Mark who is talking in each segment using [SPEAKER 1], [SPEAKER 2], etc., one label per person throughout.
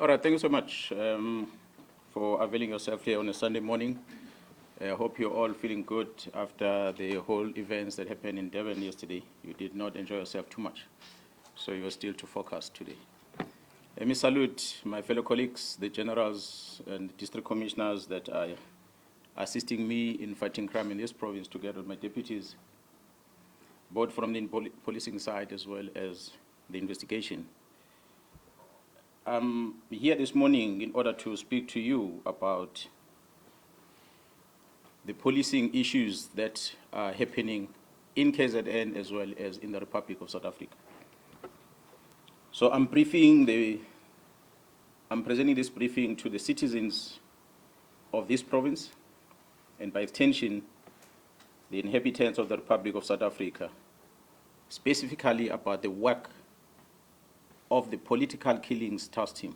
[SPEAKER 1] All right, thank you so much for availing yourself here on a Sunday morning. I hope you're all feeling good after the whole events that happened in Durban yesterday. You did not enjoy yourself too much, so you are still to focus today. Let me salute my fellow colleagues, the generals and district commissioners that are assisting me in fighting crime in this province together with my deputies, both from the policing side as well as the investigation. I'm here this morning in order to speak to you about the policing issues that are happening in KZN as well as in the Republic of South Africa. So I'm presenting this briefing to the citizens of this province and by extension, the inhabitants of the Republic of South Africa, specifically about the work of the political killings task team.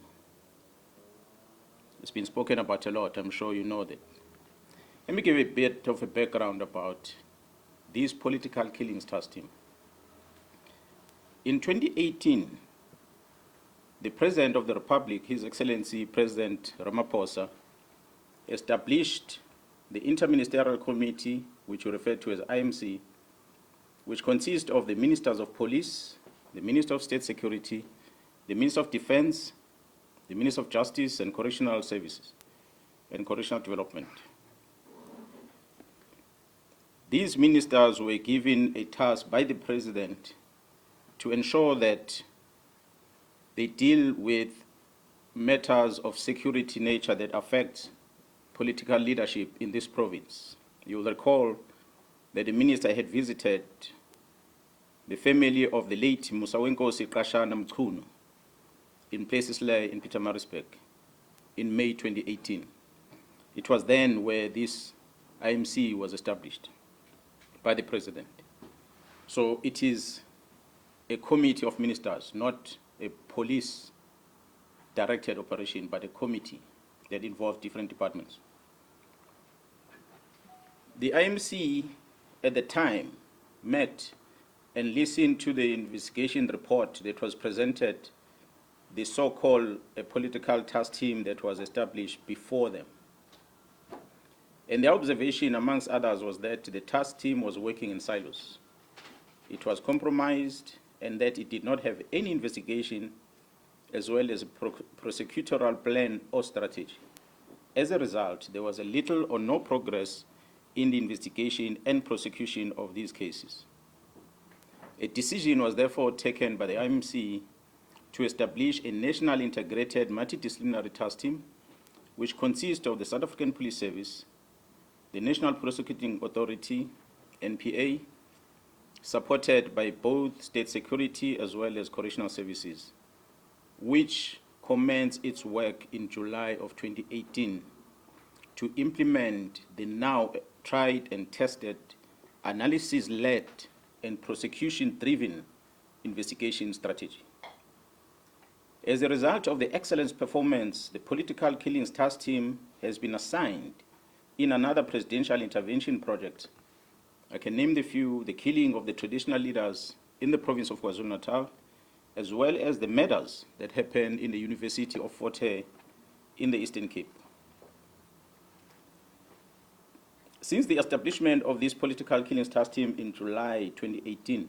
[SPEAKER 1] It's been spoken about a lot, I'm sure you know that. Let me give a bit of a background about this political killings task team. In 2018, the President of the Republic, His Excellency President Ramaphosa, established the Interministerial Committee, which we refer to as IMC, which consists of the Ministers of Police, the Minister of State Security, the Minister of Defense, the Minister of Justice and Correctional Services and Correctional Development. These ministers were given a task by the President to ensure that they deal with matters of security nature that affect political leadership in this province. You will recall that the minister had visited the family of the late Musawenkosi Nhlanhla Mkhwanazi in Placesley in Pietermaritzburg in May 2018. It was then where this IMC was established by the President. So it is a committee of ministers, not a police-directed operation, but a committee that involves different departments. The IMC at the time met and listened to the investigation report that was presented, the so-called political task team that was established before them. And the observation, amongst others, was that the task team was working in silos. It was compromised and that it did not have any investigation as well as a prosecutorial plan or strategy. As a result, there was a little or no progress in the investigation and prosecution of these cases. A decision was therefore taken by the IMC to establish a national integrated multidisciplinary task team, which consists of the South African Police Service, the National Prosecuting Authority, NPA, supported by both state security as well as correctional services, which commenced its work in July of 2018 to implement the now tried and tested analysis-led and prosecution-driven investigation strategy. As a result of the excellent performance, the political killings task team has been assigned in another presidential intervention project. I can name the few: the killing of the traditional leaders in the province of KwaZulu-Natal, as well as the murders that happened in the University of Ifuthe in the Eastern Cape. Since the establishment of this political killings task team in July 2018,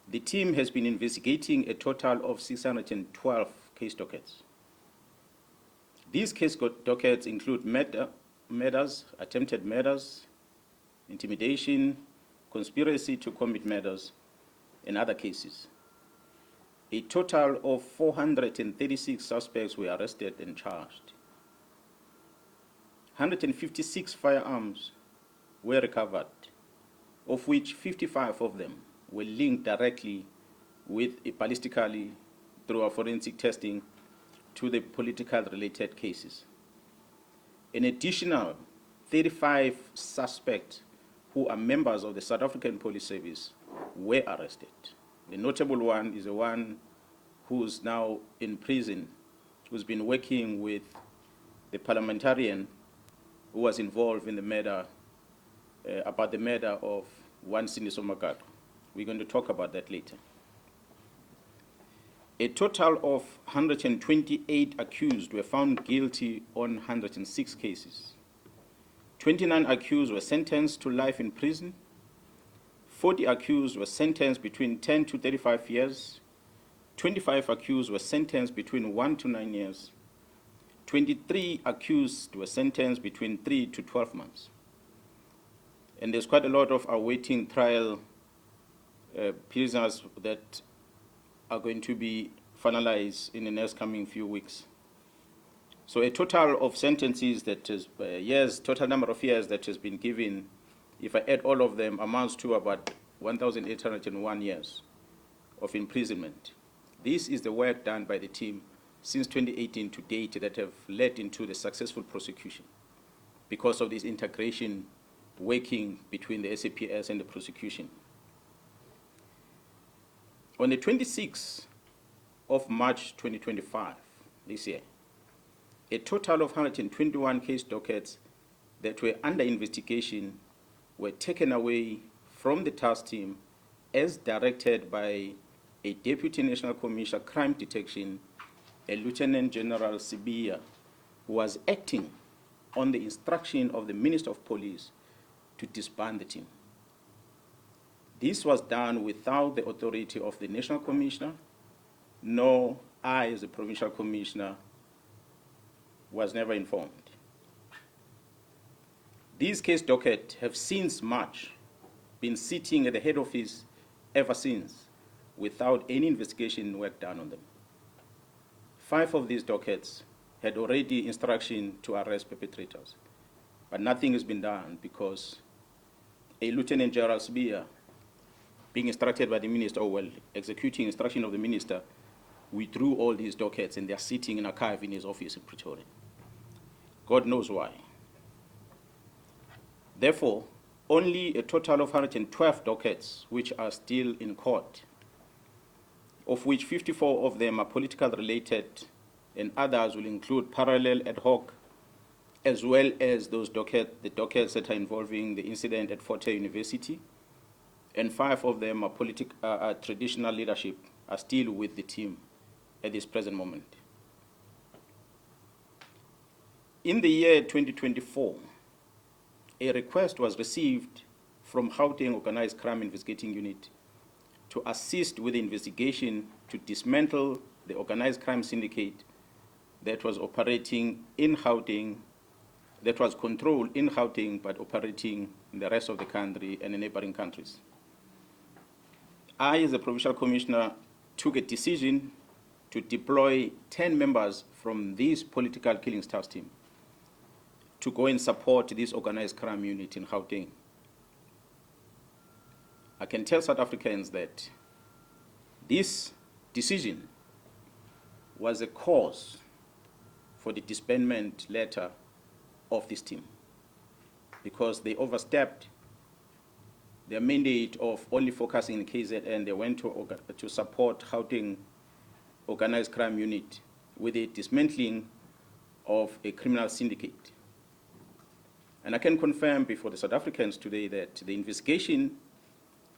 [SPEAKER 1] the team has been investigating a total of 612 case dockets. These case dockets include murders, attempted murders, intimidation, conspiracy to commit murders, and other cases. A total of 436 suspects were arrested and charged. 156 firearms were recovered, of which 55 of them were linked directly with ballistically through our forensic testing to the political related cases. An additional 35 suspects who are members of the South African Police Service were arrested. The notable one is the one who's now in prison, who's been working with the parliamentarian who was involved in the murder, about the murder of one Siniso Magado. We're going to talk about that later. A total of 128 accused were found guilty on 106 cases. 29 accused were sentenced to life in prison. 40 accused were sentenced between 10 to 35 years. 25 accused were sentenced between 1 to 9 years. 23 accused were sentenced between 3 to 12 months. And there's quite a lot of awaiting trial prisoners that are going to be finalized in the next coming few weeks. So a total of sentences that is total number of years that has been given, if I add all of them, amounts to about 1,801 years of imprisonment. This is the work done by the team since 2018 to date that have led into the successful prosecution because of this integration working between the SAPS and the prosecution. On the 26th of March 2025, this year, a total of 121 case dockets that were under investigation were taken away from the task team as directed by a Deputy National Commissioner Crime Detection, a Lieutenant General Sibiya, who was acting on the instruction of the Minister of Police to disband the team. This was done without the authority of the National Commissioner, nor I, as a Provincial Commissioner, was never informed. These case dockets have since March been sitting at the head office ever since, without any investigation work done on them. 5 of these dockets had already instruction to arrest perpetrators, but nothing has been done because a Lieutenant General Sibiya, being instructed by the minister, or well, executing instruction of the minister, withdrew all these dockets and they are sitting in archive in his office in Pretoria. God knows why. Therefore, only a total of 112 dockets which are still in court, of which 54 of them are political related and others will include parallel ad hoc, as well as the dockets that are involving the incident at Fort Hare University, and 5 of them are traditional leadership, are still with the team at this present moment. In the year 2024, a request was received from Gauteng Organized Crime Investigating Unit to assist with the investigation to dismantle the organized crime syndicate that was operating in Gauteng, that was controlled in Gauteng but operating in the rest of the country and in neighboring countries. I, as a Provincial Commissioner, took a decision to deploy 10 members from this political killings task team to go and support this organized crime unit in Gauteng. I can tell South Africans that this decision was a cause for the disbandment letter of this team, because they overstepped their mandate of only focusing in KZN. They went to support Gauteng organized crime unit with the dismantling of a criminal syndicate. And I can confirm before the South Africans today that the investigation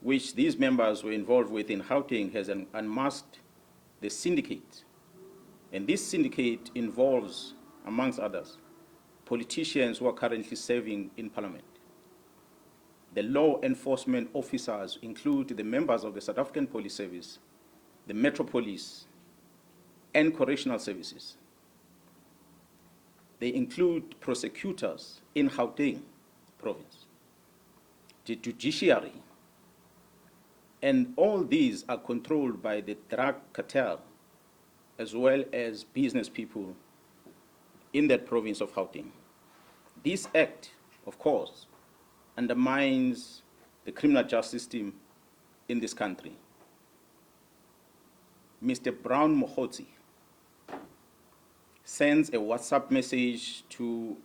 [SPEAKER 1] which these members were involved with in Gauteng has unmasked the syndicate. And this syndicate involves, amongst others, politicians who are currently serving in Parliament. The law enforcement officers include the members of the South African Police Service, the Metro Police, and correctional services. They include prosecutors in Gauteng province, the judiciary, and all these are controlled by the drug cartel as well as business people in that province of Gauteng. This act, of course, undermines the criminal justice system in this country. Mr. Brown Mohotsi sends a WhatsApp message to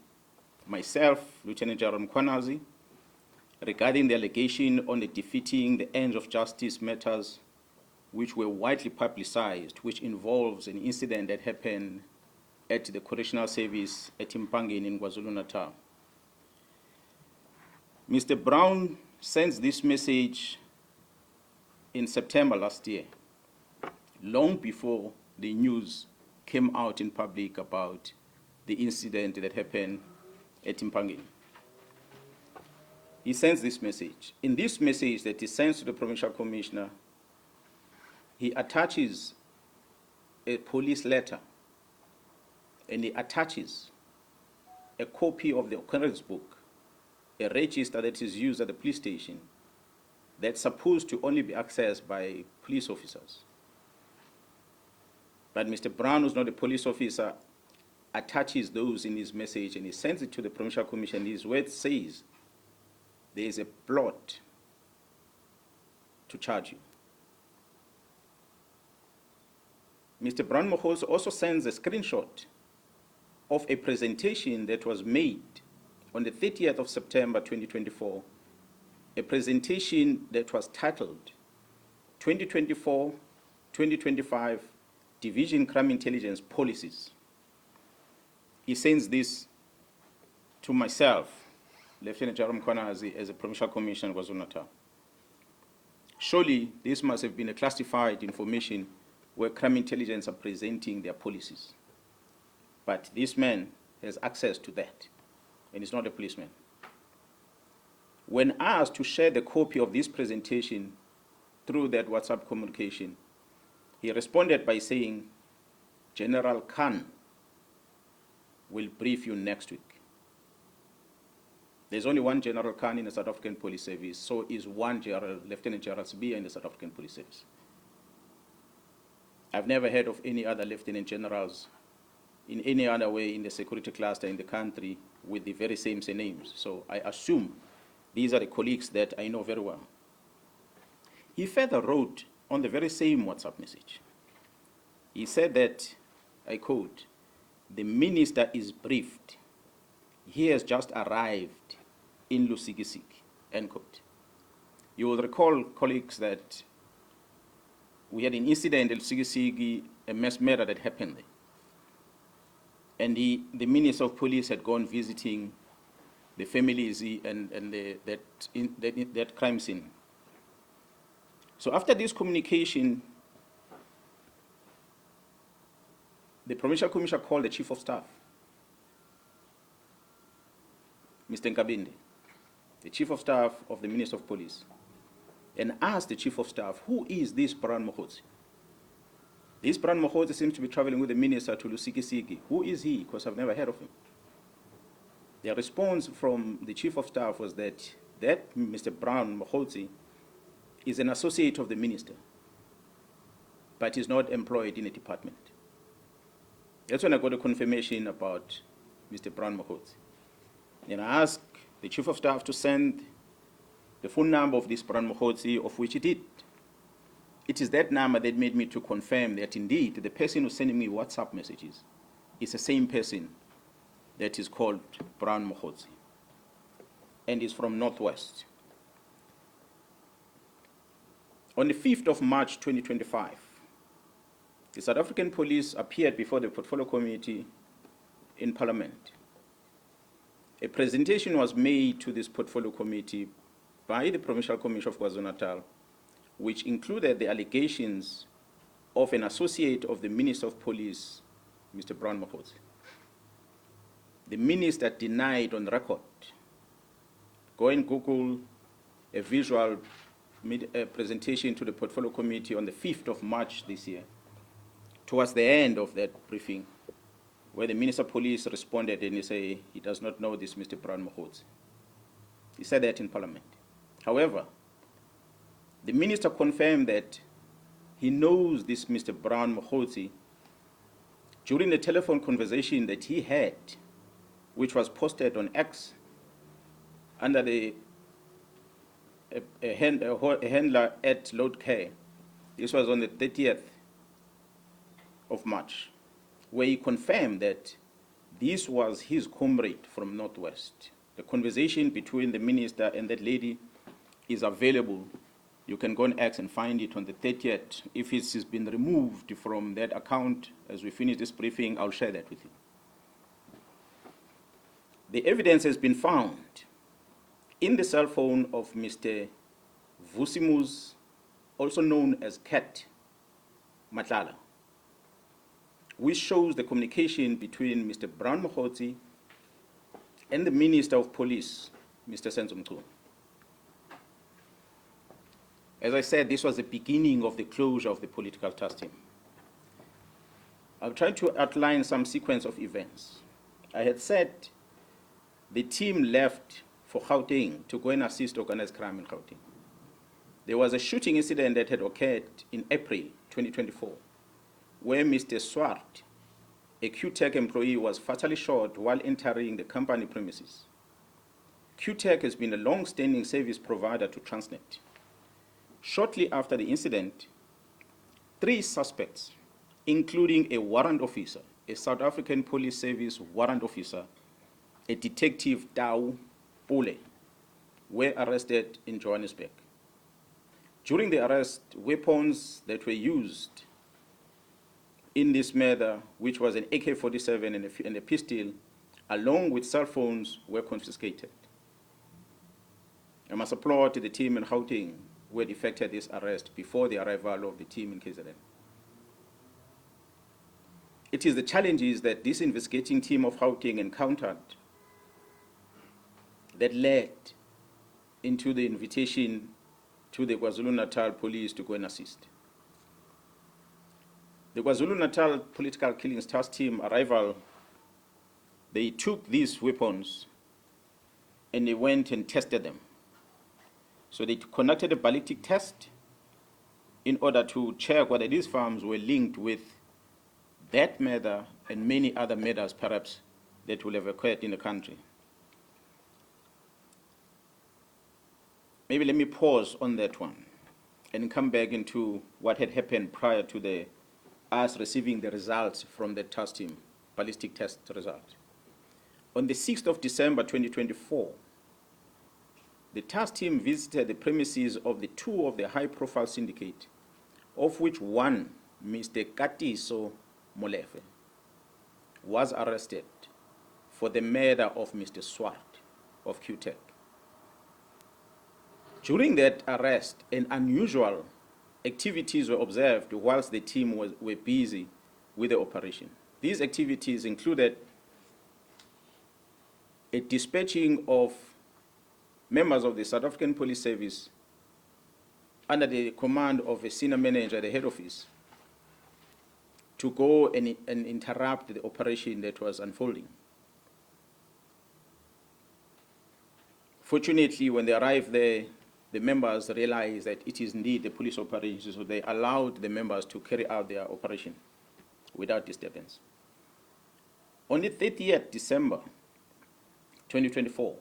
[SPEAKER 1] myself, Lieutenant General Mkhwanazi, regarding the allegation on the defeating the ends of justice matters which were widely publicized, which involves an incident that happened at the correctional service at Mpangeni in KwaZulu-Natal. Mr. Brown sends this message in September last year, long before the news came out in public about the incident that happened at Mpangeni. He sends this message. In this message that he sends to the Provincial Commissioner, he attaches a police letter and he attaches a copy of the occurrence book, a register that is used at the police station that's supposed to only be accessed by police officers. But Mr. Brown, who's not a police officer, attaches those in his message and he sends it to the Provincial Commission. His word says there is a plot to charge you. Mr. Brown Mkhwanazi also sends a screenshot of a presentation that was made on the 30th of September 2024, a presentation that was titled 2024-2025 Division Crime Intelligence Policies. He sends this to myself, Lieutenant General Mkhwanazi, as a Provincial Commissioner of KwaZulu-Natal. Surely this must have been a classified information where crime intelligence are presenting their policies. But this man has access to that, and he's not a policeman. When asked to share the copy of this presentation through that WhatsApp communication, he responded by saying, General Khan will brief you next week. There's only one General Khan in the South African Police Service, so is one Lieutenant General Sibiya in the South African Police Service. I've never heard of any other Lieutenant Generals in any other way in the security cluster in the country with the very same names. So I assume these are the colleagues that I know very well. He further wrote on the very same WhatsApp message. He said that, I quote, the minister is briefed. He has just arrived in Lusikisiki, end quote. You will recall, colleagues, that we had an incident in Lusikisiki, a mass murder that happened there. And the Minister of Police had gone visiting the families and that crime scene. So after this communication, the Provincial Commissioner called the Chief of Staff, Mr. Nkabinde, the Chief of Staff of the Minister of Police, and asked the Chief of Staff, who is this Brown Mkhwanazi? This Brown Mkhwanazi seems to be traveling with the minister to Lusikisiki. Who is he? Because I've never heard of him. The response from the Chief of Staff was that Mr. Brown Mkhwanazi is an associate of the minister, but is not employed in a department. That's when I got a confirmation about Mr. Brown Mkhwanazi. And I asked the Chief of Staff to send the phone number of this Brown Mkhwanazi, of which he did. It is that number that made me to confirm that indeed the person who's sending me WhatsApp messages is the same person that is called Brown Mkhwanazi and is from Northwest. On the 5th of March 2025, the South African Police appeared before the Portfolio Committee in Parliament. A presentation was made to this Portfolio Committee by the Provincial Commission of KwaZulu-Natal, which included the allegations of an associate of the Minister of Police, Mr. Brown Mkhwanazi. The minister denied on record. Go and Google a visual presentation to the Portfolio Committee on the 5th of March this year, towards the end of that briefing, where the Minister of Police responded and he said he does not know this Mr. Brown Mkhwanazi. He said that in Parliament. However, the minister confirmed that he knows this Mr. Brown Mkhwanazi during the telephone conversation that he had, which was posted on X under the a handler at LoadCare. This was on the 30th of March, where he confirmed that this was his comrade from Northwest. The conversation between the minister and that lady is available. You can go on X and find it on the 30th. If it has been removed from that account, as we finish this briefing, I'll share that with you. The evidence has been found in the cell phone of Mr. Vusimus, also known as Cat, Matlala, which shows the communication between Mr. Brown Mokgotsi and the Minister of Police, Mr. Senzo Mchunu. As I said, this was the beginning of the closure of the political task team. I've tried to outline some sequence of events. I had said the team left for Gauteng to go and assist organized crime in Gauteng. There was a shooting incident that had occurred in April 2024, where Mr. Swart, a QTech employee, was fatally shot while entering the company premises. QTech has been a long-standing service provider to Transnet. Shortly after the incident, 3 suspects, including a warrant officer, a South African Police Service warrant officer, a detective Tau Pule, were arrested in Johannesburg. During the arrest, weapons that were used in this murder, which was an AK-47 and a pistol, along with cell phones, were confiscated. I must applaud the team in Gauteng who had effected this arrest before the arrival of the team in KZN. It is the challenges that this investigating team of Gauteng encountered that led into the invitation to the KwaZulu-Natal police to go and assist. The KwaZulu-Natal political killings task team arrival, they took these weapons and they went and tested them. So they conducted a ballistic test in order to check whether these farms were linked with that murder and many other murders perhaps that will have occurred in the country. Maybe let me pause on that one and come back into what had happened prior to us receiving the results from the task team, ballistic test result. On the 6th of December 2024, the task team visited the premises of the 2 of the high-profile syndicate, of which one, Mr. Katiso Molefe, was arrested for the murder of Mr. Swart of QTech. During that arrest, unusual activities were observed whilst the team were busy with the operation. These activities included a dispatching of members of the South African Police Service under the command of a senior manager at the head office to go and interrupt the operation that was unfolding. Fortunately, when they arrived there, the members realized that it is indeed a police operation, so they allowed the members to carry out their operation without disturbance. On the 30th December 2024,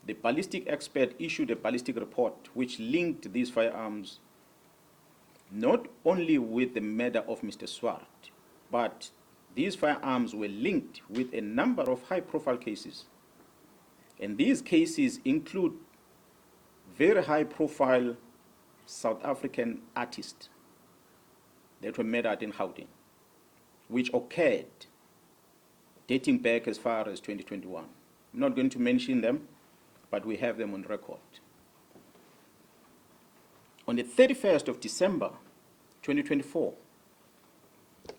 [SPEAKER 1] the ballistic expert issued a ballistic report which linked these firearms not only with the murder of Mr. Swart, but these firearms were linked with a number of high-profile cases. And these cases include very high-profile South African artists that were murdered in Gauteng, which occurred dating back as far as 2021. I'm not going to mention them, but we have them on record. On the 31st of December 2024,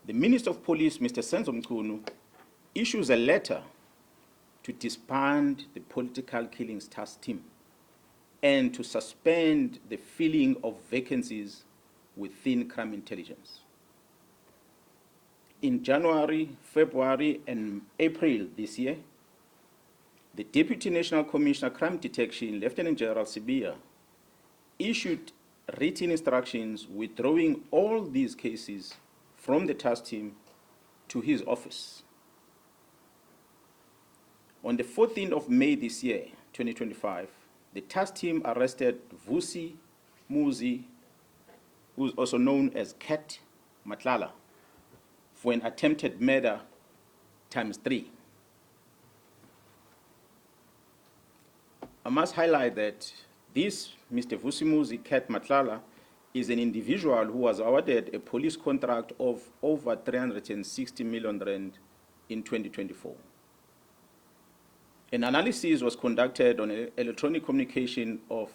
[SPEAKER 1] the Minister of Police, Mr. Senzo Mchunu, issues a letter to disband the political killings task team and to suspend the filling of vacancies within crime intelligence. In January, February, and April this year, the Deputy National Commissioner Crime Detection, Lieutenant General Sibia, issued written instructions withdrawing all these cases from the task team to his office. On the 14th of May this year, 2025, the task team arrested Vusi Muzi, who is also known as Cat Matlala, for an attempted murder ×3. I must highlight that this Mr. Vusimuzi Cat Matlala is an individual who was awarded a police contract of over 360 million rand in 2024. An analysis was conducted on electronic communication of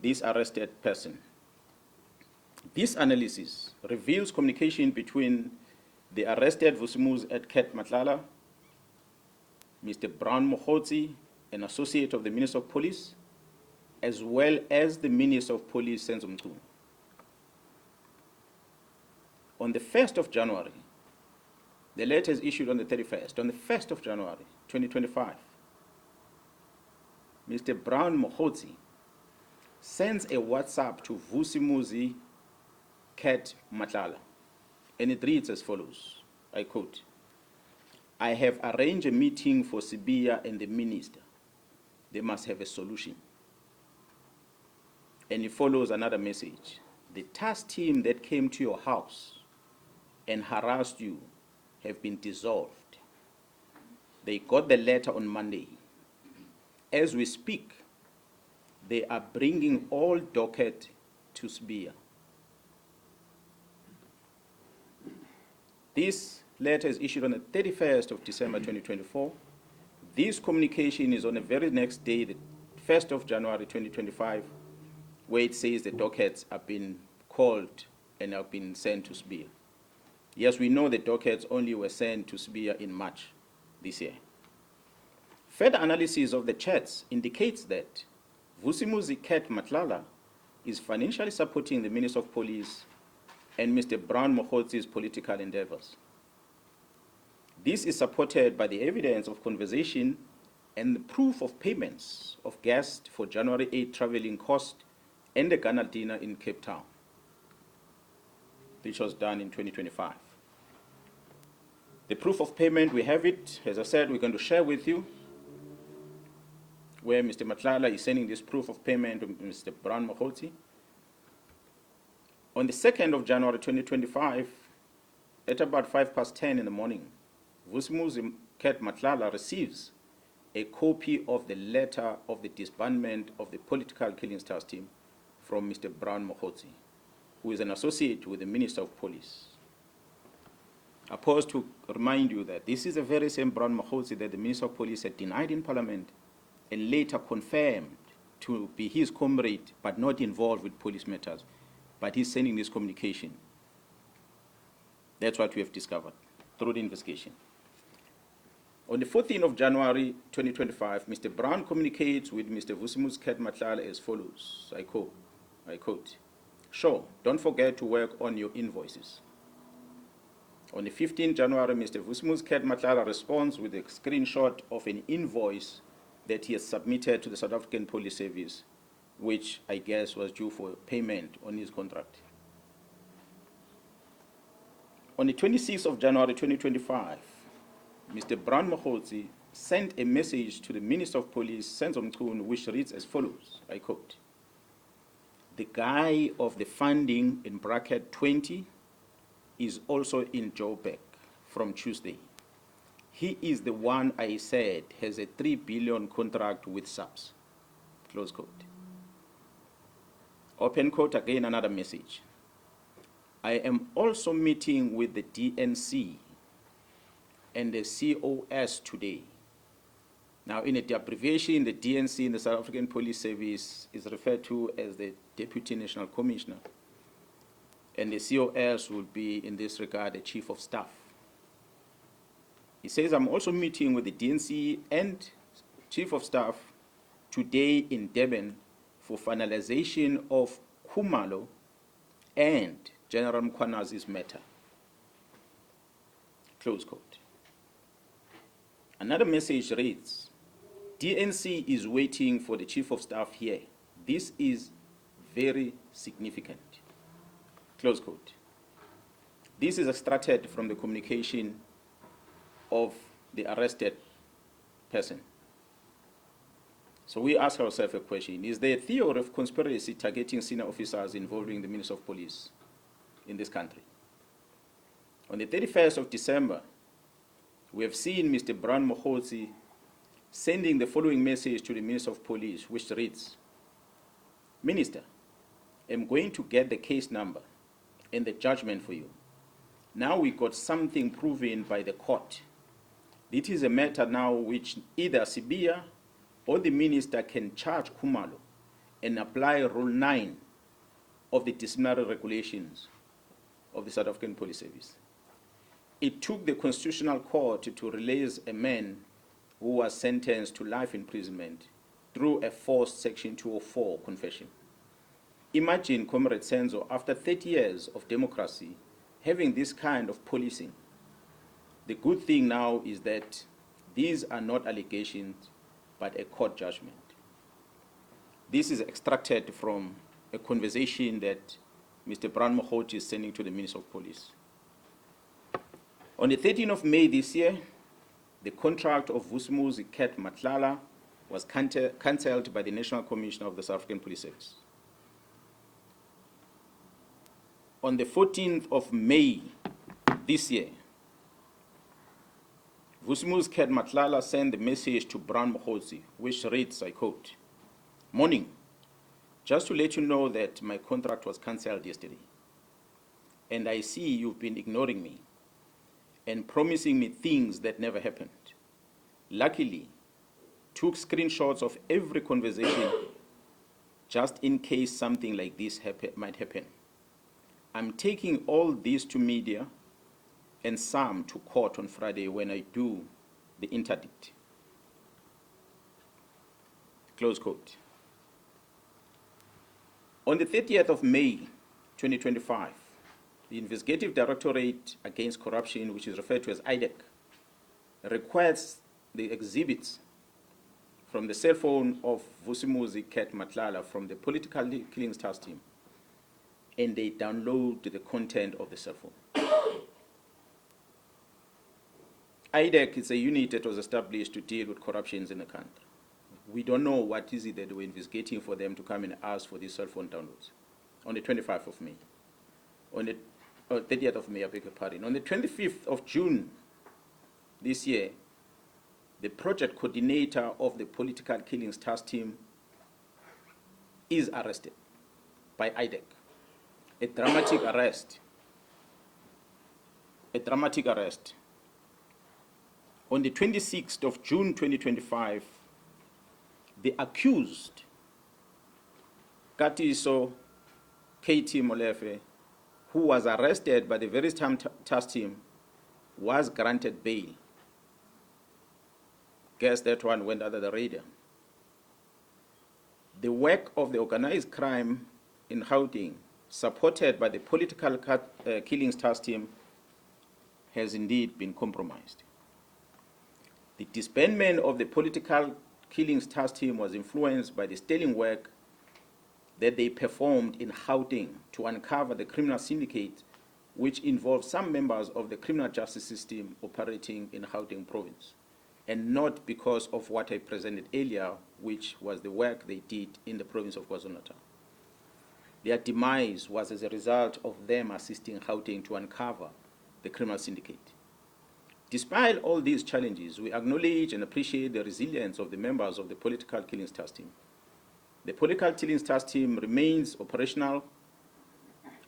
[SPEAKER 1] this arrested person. This analysis reveals communication between the arrested Vusimuzi at Nhlanhla, Mr. Brown Mkhwanazi, an associate of the Minister of Police, as well as the Minister of Police, Senzo Mchunu. On the 1st of January, the letter is issued on the 31st. On the 1st of January, 2025, Mr. Brown Mkhwanazi sends a WhatsApp to Vusimuzi Cat Nhlanhla, and it reads as follows, I quote, "I have arranged a meeting for Sibiya and the minister. They must have a solution." And it follows another message. "The task team that came to your house and harassed you have been dissolved. They got the letter on Monday. As we speak, they are bringing all docket to Sibiya." This letter is issued on the 31st of December 2024. This communication is on the very next day, the 1st of January 2025, where it says the dockets have been called and have been sent to Sibiya. Yes, we know the dockets only were sent to Sibiya in March this year. Further analysis of the chats indicates that Vusimuzi Cat Nhlanhla is financially supporting the Minister of Police and Mr. Brown Mkhwanazi's political endeavors. This is supported by the evidence of conversation and the proof of payments of guests for January 8 traveling cost and the Ghana dinner in Cape Town, which was done in 2025. The proof of payment, we have it. As I said, we're going to share with you where Mr. Nhlanhla is sending this proof of payment to Mr. Brown Mkhwanazi. On the 2nd of January 2025, at about 10:05 in the morning, Vusimuzi Cat Nhlanhla receives a copy of the letter of the disbandment of the political killings task team from Mr. Brown Mkhwanazi, who is an associate with the Minister of Police. I pause to remind you that this is the very same Brown Mkhwanazi that the Minister of Police had denied in Parliament and later confirmed to be his comrade but not involved with police matters. But he's sending this communication. That's what we have discovered through the investigation. On the 14th of January 2025, Mr. Brown communicates with Mr. Vusimuzi Cat Nhlanhla as follows, I quote, "Sure, don't forget to work on your invoices." On the 15th January, Mr. Vusimuzi Cat Nhlanhla responds with a screenshot of an invoice that he has submitted to the South African Police Service, which I guess was due for payment on his contract. On the 26th of January 2025, Mr. Brown Mkhwanazi sent a message to the Minister of Police, Senzo Mchunu, which reads as follows, I quote, "The guy of the funding in bracket 20 is also in Joburg from Tuesday. He is the one I said has a 3 billion contract with SAPS." Close quote. Open quote, again another message. "I am also meeting with the DNC and the COS today." Now, in the abbreviation, the DNC in the South African Police Service is referred to as the Deputy National Commissioner, and the COS will be, in this regard, the Chief of Staff. He says, "I'm also meeting with the DNC and Chief of Staff today in Durban for finalization of Khumalo and General Mkhwanazi's matter." Close quote. Another message reads, "DNC is waiting for the Chief of Staff here. This is very significant." Close quote. This is extracted from the communication of the arrested person. So we ask ourselves a question. Is there a theory of conspiracy targeting senior officers involving the Minister of Police in this country? On the 31st of December, we have seen Mr. Brown Mkhwanazi sending the following message to the Minister of Police, which reads, "Minister, I'm going to get the case number and the judgment for you. Now we got something proven by the court. It is a matter now which either Sibiya or the minister can charge Khumalo and apply Rule 9 of the disciplinary regulations of the South African Police Service. It took the Constitutional Court to release a man who was sentenced to life imprisonment through a forced Section 204 confession. Imagine, Comrade Senzo, after 30 years of democracy, having this kind of policing. The good thing now is that these are not allegations, but a court judgment. This is extracted from a conversation that Mr. Brian Mokgotsi is sending to the Minister of Police. On the 13th of May this year, the contract of Vusumuzi Cat Matlala was cancelled by the National Commissioner of the South African Police Service. On the 14th of May this year, Vusumuzi Cat Matlala sent the message to Brian Mokgotsi, which reads, I quote, "Morning. Just to let you know that my contract was cancelled yesterday. And I see you've been ignoring me and promising me things that never happened. Luckily, took screenshots of every conversation just in case something like this might happen. I'm taking all this to media and some to court on Friday when I do the interdict." Close quote. On the 30th of May, 2025, the Investigative Directorate Against Corruption, which is referred to as IDEC, requests the exhibits from the cell phone of Vusumuzi Cat Matlala from the Political Killings Task Team, and they download the content of the cell phone. IDEC is a unit that was established to deal with corruptions in the country. We don't know what is it that we're investigating for them to come and ask for these cell phone downloads. On the 25th of May, on the 30th of May, I beg your pardon. On the 25th of June this year, the project coordinator of the Political Killings Task Team is arrested by IDEC. A dramatic arrest. A dramatic arrest. On the 26th of June 2025, the accused, Katiso KT Molefe, who was arrested by the very same task team, was granted bail. Guess that one went under the radar. The work of the organized crime in Gauteng, supported by the Political Killings Task Team, has indeed been compromised. The disbandment of the Political Killings Task Team was influenced by the sterling work that they performed in Gauteng to uncover the criminal syndicate, which involved some members of the criminal justice system operating in Gauteng province, and not because of what I presented earlier, which was the work they did in the province of KwaZulu-Natal. Their demise was as a result of them assisting Gauteng to uncover the criminal syndicate. Despite all these challenges, we acknowledge and appreciate the resilience of the members of the Political Killings Task Team. The Political Killings Task Team remains operational,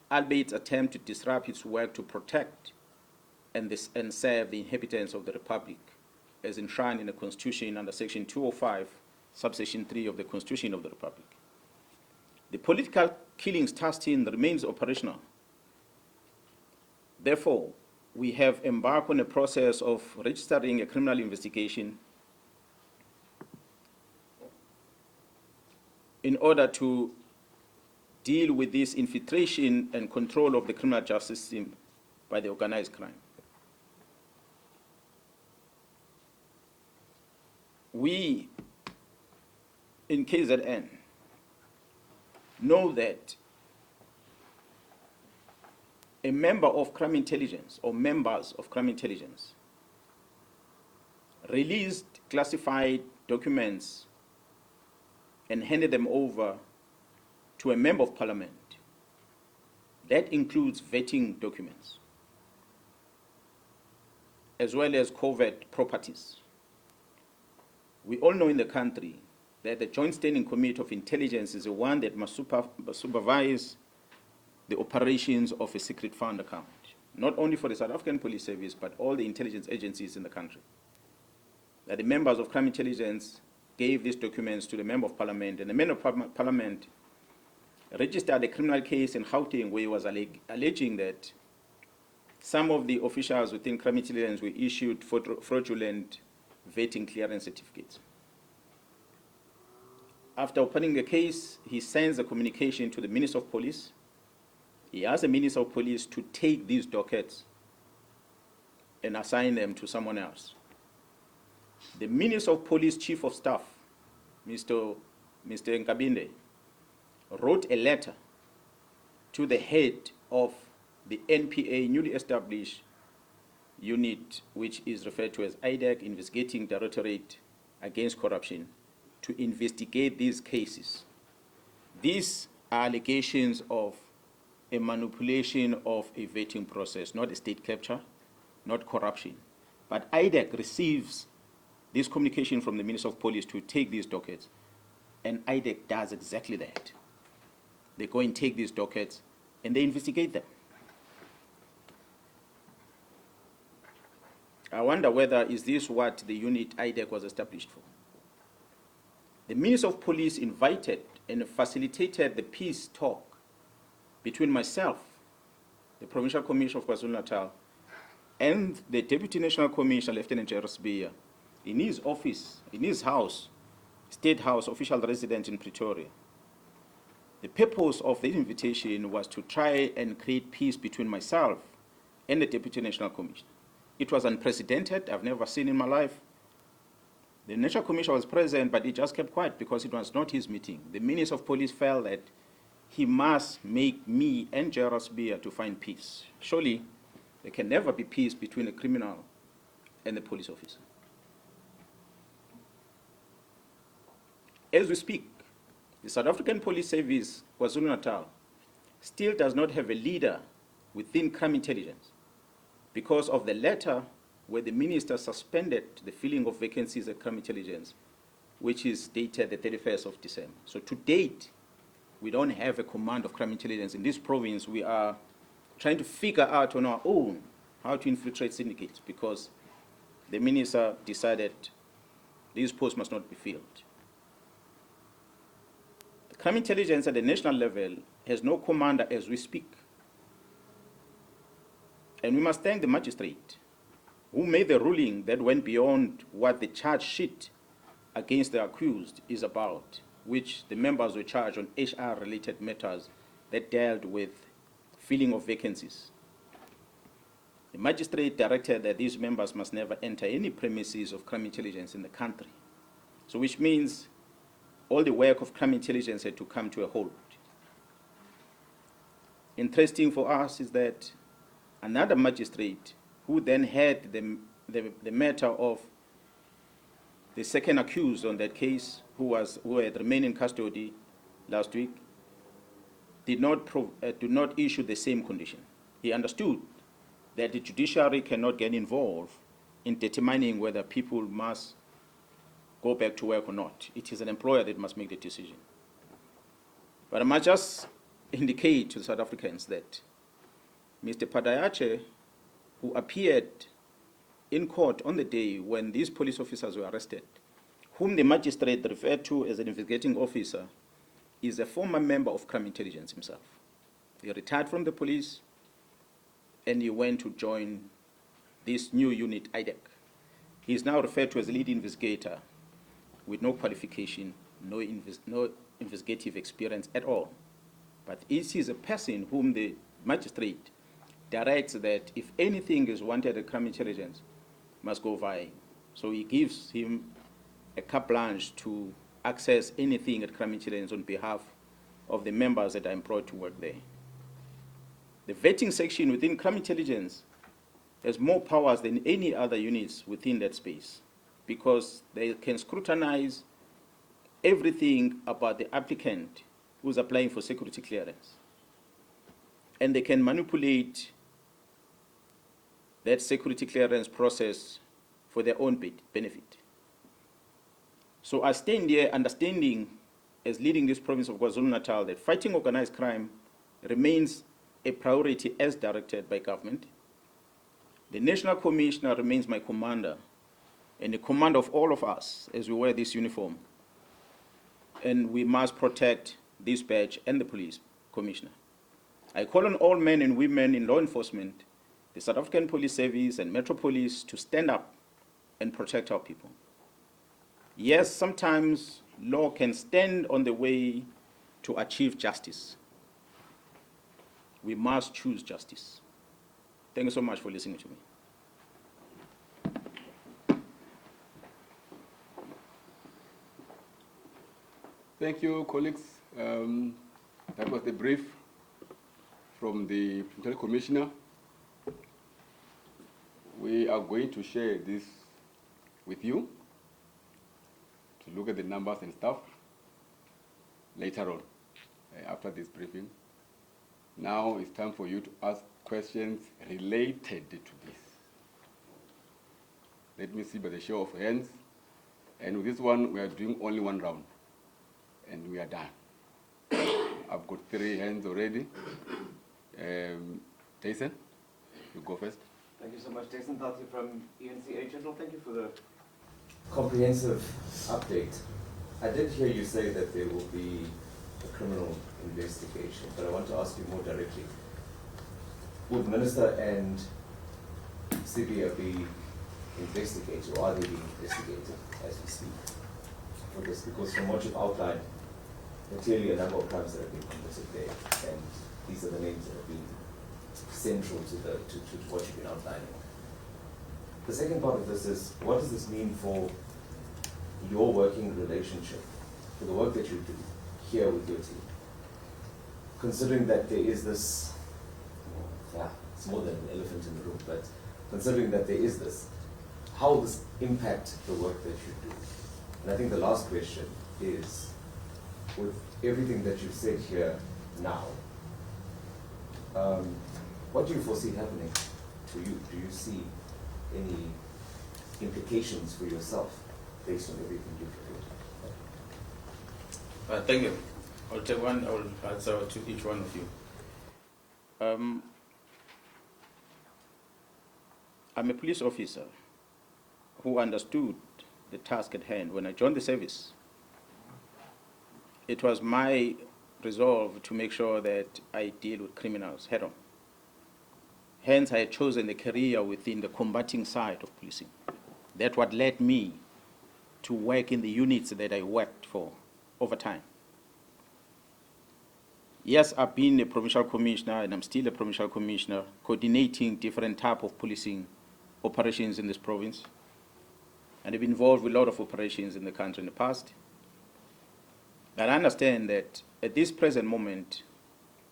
[SPEAKER 1] albeit its attempt to disrupt its work to protect and serve the inhabitants of the Republic, as enshrined in the Constitution under Section 205, subsection 3 of the Constitution of the Republic. The Political Killings Task Team remains operational. Therefore, we have embarked on a process of registering a criminal investigation in order to deal with this infiltration and control of the criminal justice system by the organized crime. We, in KZN, know that a member of crime intelligence or members of crime intelligence released classified documents and handed them over to a member of parliament. That includes vetting documents, as well as covert properties. We all know in the country that the Joint Standing Committee of Intelligence is the one that must supervise the operations of a secret fund account, not only for the South African Police Service, but all the intelligence agencies in the country. That the members of crime intelligence gave these documents to the member of parliament, and the member of parliament registered a criminal case in Gauteng where he was alleging that some of the officials within crime intelligence were issued fraudulent vetting clearance certificates. After opening the case, he sends a communication to the Minister of Police. He asks the Minister of Police to take these dockets and assign them to someone else. The Minister of Police Chief of Staff, Mr. Nkabinde, wrote a letter to the head of the NPA newly established unit, which is referred to as IDEC, Investigating Directorate Against Corruption, to investigate these cases. These are allegations of a manipulation of a vetting process, not a state capture, not corruption. But IDEC receives this communication from the Minister of Police to take these dockets, and IDEC does exactly that. They go and take these dockets and they investigate them. I wonder whether is this what the unit IDEC was established for. The Minister of Police invited and facilitated the peace talk between myself, the Provincial Commissioner of KwaZulu-Natal, and the Deputy National Commissioner, Lieutenant General Sbiya, in his office, in his house, State House, official residence in Pretoria. The purpose of the invitation was to try and create peace between myself and the Deputy National Commissioner. It was unprecedented. I've never seen in my life. The National Commissioner was present, but he just kept quiet because it was not his meeting. The Minister of Police felt that he must make me and General Sbiya to find peace. Surely, there can never be peace between a criminal and a police officer. As we speak, the South African Police Service, KwaZulu-Natal, still does not have a leader within crime intelligence because of the letter where the minister suspended the filling of vacancies at crime intelligence, which is dated the 31st of December. So to date, we don't have a command of crime intelligence. In this province, we are trying to figure out on our own how to infiltrate syndicates because the minister decided these posts must not be filled. The crime intelligence at the national level has no commander as we speak. And we must thank the magistrate who made the ruling that went beyond what the charge sheet against the accused is about, which the members were charged on HR-related matters that dealt with filling of vacancies. The magistrate directed that these members must never enter any premises of crime intelligence in the country. So which means all the work of crime intelligence had to come to a halt. Interesting for us is that another magistrate who then had the matter of the second accused on that case, who had remained in custody last week, did not issue the same condition. He understood that the judiciary cannot get involved in determining whether people must go back to work or not. It is an employer that must make the decision. But I must just indicate to the South Africans that Mr. Padayache, who appeared in court on the day when these police officers were arrested, whom the magistrate referred to as an investigating officer, is a former member of crime intelligence himself. He retired from the police and he went to join this new unit, IDEC. He is now referred to as a lead investigator with no qualification, no investigative experience at all. But it is a person whom the magistrate directs that if anything is wanted at crime intelligence, must go via him. So he gives him a carte blanche to access anything at crime intelligence on behalf of the members that are employed to work there. The vetting section within crime intelligence has more powers than any other units within that space because they can scrutinize everything about the applicant who's applying for security clearance. And they can manipulate that security clearance process for their own benefit. So I stand here understanding, as leading this province of KwaZulu-Natal, that fighting organized crime remains a priority as directed by government. The National Commissioner remains my commander and the commander of all of us as we wear this uniform. And we must protect this badge and the police commissioner. I call on all men and women in law enforcement, the South African Police Service and Metro Police to stand up and protect our people. Yes, sometimes law can stand on the way to achieve justice. We must choose justice. Thank you so much for listening to me.
[SPEAKER 2] Thank you, colleagues. That was the brief from the Parliamentary Commissioner. We are going to share this with you to look at the numbers and stuff later on, after this briefing. Now it's time for you to ask questions related to this. Let me see by the show of hands. And with this one, we are doing only one round. And we are done. I've got 3 hands already. Jason, you go first.
[SPEAKER 3] Thank you so much, Jason Tati from Channel. Thank you for the
[SPEAKER 4] comprehensive update. I did hear you say that there will be a criminal investigation, but I want to ask you more directly. Would Minister and CBA be investigated, or are they being investigated as we speak for this? Because from what you've outlined, there are clearly a number of crimes that have been committed there, and these are the names that have been central to what you've been outlining. The second part of this is, what does this mean for your working relationship, for the work that you do here with your team? Considering that there is this, it's more than an elephant in the room, but considering that there is this, how will this impact the work that you do? And I think the last question is, with everything that you've said here now, what do you foresee happening to you? Do you see any implications for yourself based on everything you've heard?
[SPEAKER 1] Thank you. I'll take one, I'll answer to each one of you. I'm a police officer who understood the task at hand. When I joined the service, it was my resolve to make sure that I deal with criminals head on. Hence, I had chosen a career within the combating side of policing. That's what led me to work in the units that I worked for over time. Yes, I've been a provincial commissioner, and I'm still a provincial commissioner, coordinating different type of policing operations in this province. And I've been involved with a lot of operations in the country in the past. And I understand that at this present moment,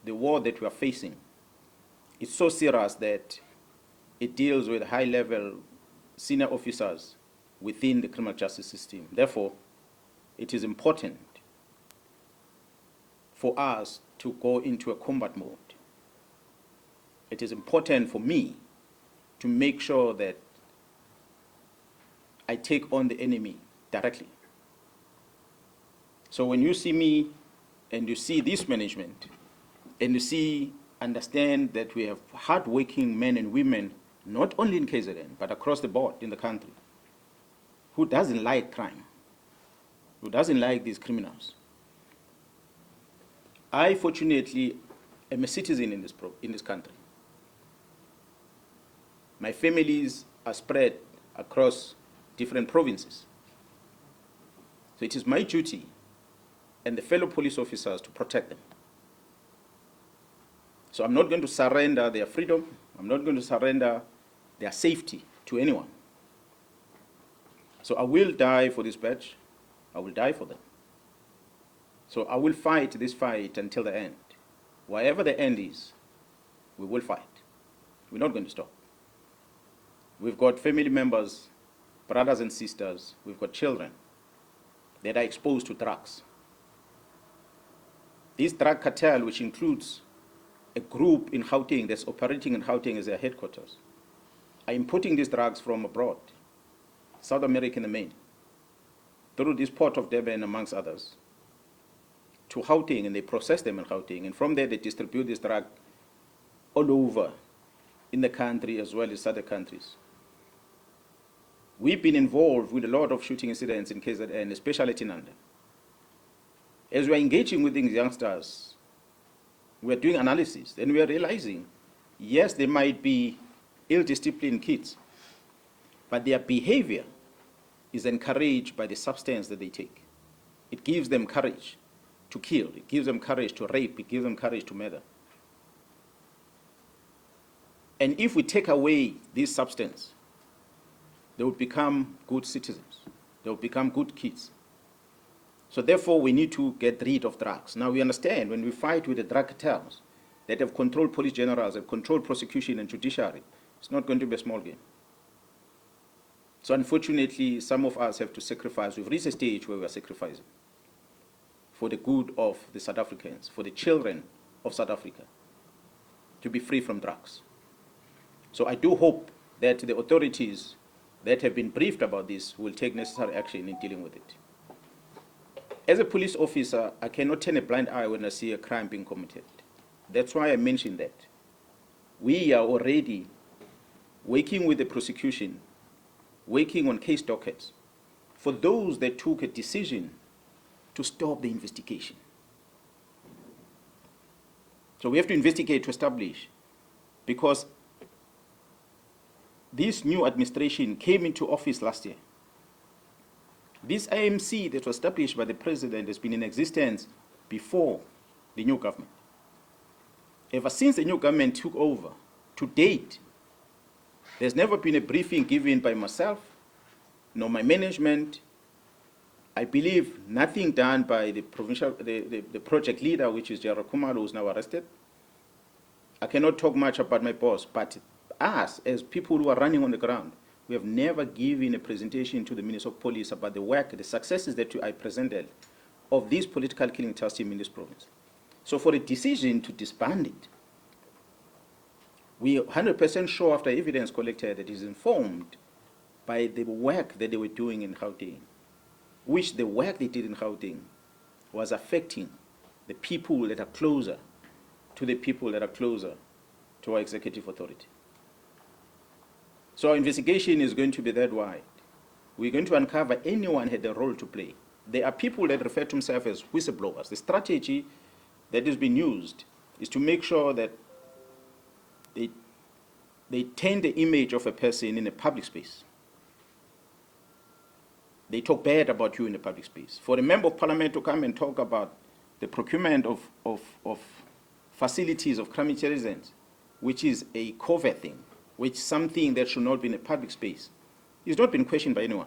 [SPEAKER 1] the war that we are facing is so serious that it deals with high-level senior officers within the criminal justice system. Therefore, it is important for us to go into a combat mode. It is important for me to make sure that I take on the enemy directly. So when you see me and you see this management and you understand that we have hard-working men and women, not only in KZN, but across the board in the country, who doesn't like crime, who doesn't like these criminals. I, fortunately, am a citizen in this country. My families are spread across different provinces. So it is my duty and the fellow police officers to protect them. So I'm not going to surrender their freedom. I'm not going to surrender their safety to anyone. So I will die for this badge. I will die for them. So I will fight this fight until the end. Wherever the end is, we will fight. We're not going to stop. We've got family members, brothers and sisters, we've got children that are exposed to drugs. This drug cartel, which includes a group in Gauteng that's operating in Gauteng as their headquarters, are importing these drugs from abroad, South America in the main, through this port of Durban, amongst others, to Gauteng, and they process them in Gauteng, and from there they distribute this drug all over in the country as well as other countries. We've been involved with a lot of shooting incidents in KZN, especially at Inanda. As we are engaging with these youngsters, we are doing analysis, and we are realizing, yes, they might be ill-disciplined kids, but their behavior is encouraged by the substance that they take. It gives them courage to kill. It gives them courage to rape. It gives them courage to murder. And if we take away this substance, they will become good citizens. They will become good kids. So therefore, we need to get rid of drugs. Now, we understand when we fight with the drug cartels that have controlled police generals, have controlled prosecution and judiciary, it's not going to be a small game. So unfortunately, some of us have to sacrifice. We've reached a stage where we are sacrificing for the good of the South Africans, for the children of South Africa, to be free from drugs. So I do hope that the authorities that have been briefed about this will take necessary action in dealing with it. As a police officer, I cannot turn a blind eye when I see a crime being committed. That's why I mentioned that. We are already working with the prosecution, working on case dockets for those that took a decision to stop the investigation. So we have to investigate to establish, because this new administration came into office last year. This IMC that was established by the president has been in existence before the new government. Ever since the new government took over, to date, there's never been a briefing given by myself, nor my management. I believe nothing done by the provincial, the project leader, which is General Khumalo, who's now arrested. I cannot talk much about my boss, but us, as people who are running on the ground, we have never given a presentation to the Minister of Police about the work, the successes that I presented of this political killing task team in this province. So for a decision to disband it, we are 100% sure after evidence collected that it is informed by the work that they were doing in Gauteng, which the work they did in Gauteng was affecting the people that are closer to the people that are closer to our executive authority. So our investigation is going to be that wide. We're going to uncover anyone had a role to play. There are people that refer to themselves as whistleblowers. The strategy that is being used is to make sure that they taint the image of a person in a public space. They talk bad about you in the public space. For a member of parliament to come and talk about the procurement of facilities of crime intelligence, which is a covert thing, which is something that should not be in a public space, is not been questioned by anyone.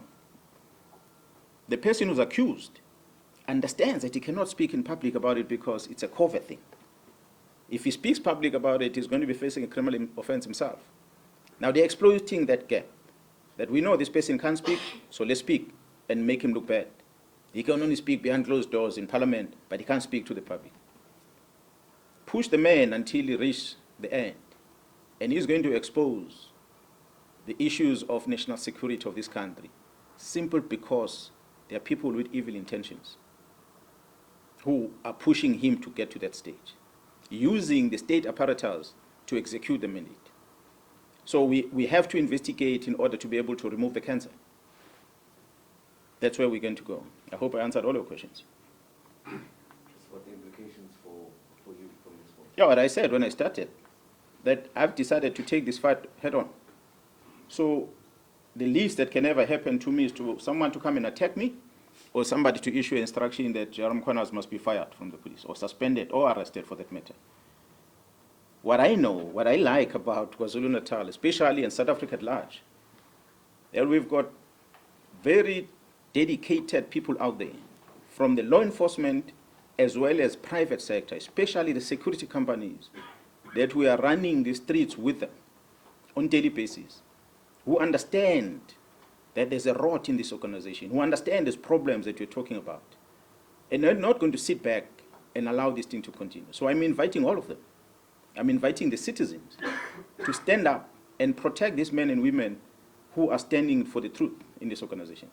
[SPEAKER 1] The person who's accused understands that he cannot speak in public about it because it's a covert thing. If he speaks public about it, he's going to be facing a criminal offense himself. Now they're exploiting that gap, that we know this person can't speak, so let's speak and make him look bad. He can only speak behind closed doors in parliament, but he can't speak to the public. Push the man until he reaches the end, and he's going to expose the issues of national security of this country, simply because there are people with evil intentions who are pushing him to get to that stage, using the state apparatus to execute the mandate. So we have to investigate in order to be able to remove the cancer. That's where we're going to go. I hope I answered all your questions.
[SPEAKER 3] Just what the implications for you from this point?
[SPEAKER 1] Yeah, what I said when I started, that I've decided to take this fight head on. So the least that can ever happen to me is to someone to come and attack me, or somebody to issue an instruction that UMkhwanazi must be fired from the police, or suspended, or arrested for that matter. What I know, what I like about KwaZulu-Natal, especially in South Africa at large, that we've got very dedicated people out there, from the law enforcement as well as private sector, especially the security companies, that we are running the streets with them on a daily basis, who understand that there's a rot in this organization, who understand these problems that you're talking about, and they're not going to sit back and allow this thing to continue. So I'm inviting all of them. I'm inviting the citizens to stand up and protect these men and women who are standing for the truth in this organization.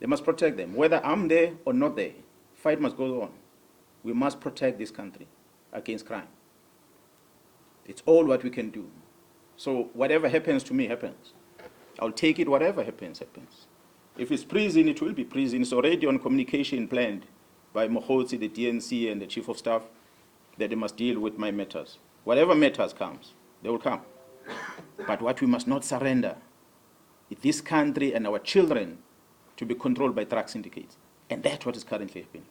[SPEAKER 1] They must protect them. Whether I'm there or not there, fight must go on. We must protect this country against crime. It's all what we can do. So whatever happens to me happens. I'll take it, whatever happens, happens. If it's prison, it will be prison. It's already on communication planned by Mokgotsi, the DNC, and the Chief of Staff that they must deal with my matters. Whatever matters comes, they will come. But what we must not surrender is this country and our children to be controlled by drug syndicates. And that's what is currently happening.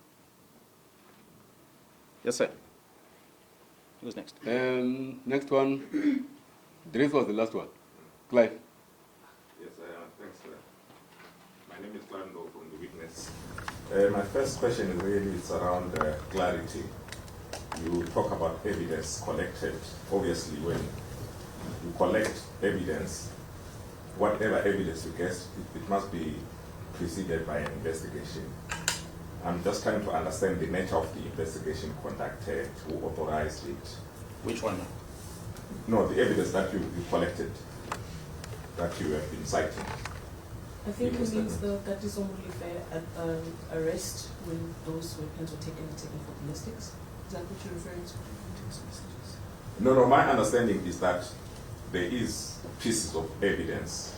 [SPEAKER 1] Yes, sir. Who's next?
[SPEAKER 2] Next one. This was the last one. Clive.
[SPEAKER 5] Yes, thanks. My name is Klando from The Witness. My first question is really it's around clarity. You talk about evidence collected. Obviously, when you collect evidence, whatever evidence you get, it must be preceded by an investigation. I'm just trying to understand the nature of the investigation conducted, who authorized it.
[SPEAKER 1] Which one?
[SPEAKER 5] No, the evidence that you collected, that you have been citing.
[SPEAKER 6] I think it means that is only fair at arrest when those weapons were taken for ballistics. Is that what you're referring to?
[SPEAKER 5] No, my understanding is that there is pieces of evidence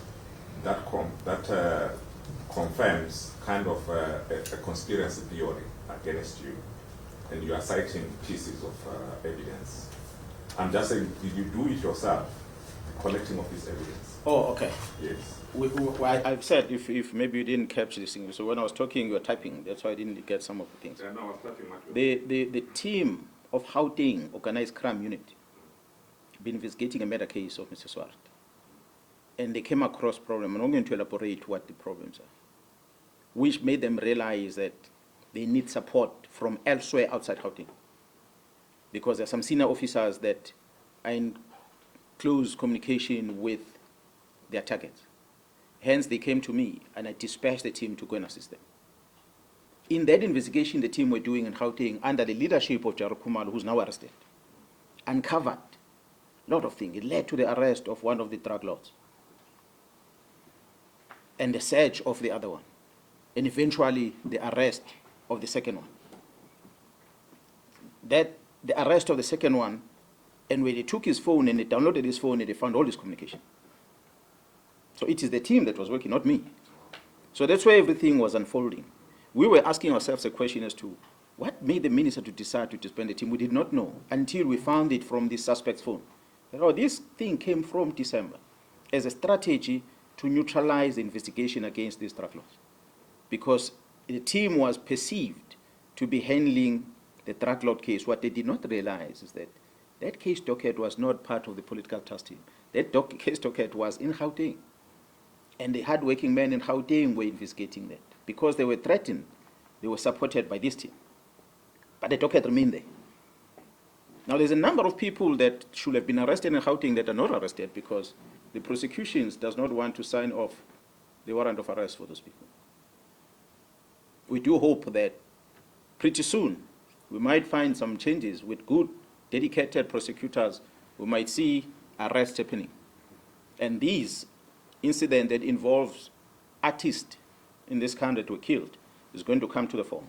[SPEAKER 5] that confirms kind of a conspiracy theory against you, and you are citing pieces of evidence. I'm just saying, did you do it yourself, the collecting of this evidence?
[SPEAKER 1] Oh, okay.
[SPEAKER 5] Yes.
[SPEAKER 1] I've said, if maybe you didn't capture this thing, so when I was talking, you were typing, that's why I didn't get some of the things.
[SPEAKER 5] Yeah, no, I was talking much.
[SPEAKER 1] The team of Gauteng Organized Crime Unit been investigating a murder case of Mr. Swart. And they came across problem, and I'm going to elaborate what the problems are, which made them realize that they need support from elsewhere outside Gauteng. Because there are some senior officers that are in close communication with their targets. Hence, they came to me, and I dispatched the team to go and assist them. In that investigation the team were doing in Gauteng, under the leadership of Jared Khumalo, who's now arrested, uncovered a lot of things. It led to the arrest of one of the drug lords and the search of the other one, and eventually the arrest of the second one. The arrest of the second one, and when they took his phone and they downloaded his phone and they found all his communication. So it is the team that was working, not me. So that's where everything was unfolding. We were asking ourselves a question as to what made the minister to decide to disband the team. We did not know until we found it from the suspect's phone. Oh, this thing came from December as a strategy to neutralize the investigation against these drug lords, because the team was perceived to be handling the drug lord case. What they did not realize is that that case docket was not part of the political task team. That case docket was in Gauteng. And the hard-working men in Gauteng were investigating that. Because they were threatened, they were supported by this team. But the docket remained there. Now, there's a number of people that should have been arrested in Gauteng that are not arrested because the prosecutions does not want to sign off the warrant of arrest for those people. We do hope that pretty soon we might find some changes with good, dedicated prosecutors. We might see arrests happening. And these incident that involves artists in this country that were killed is going to come to the fore.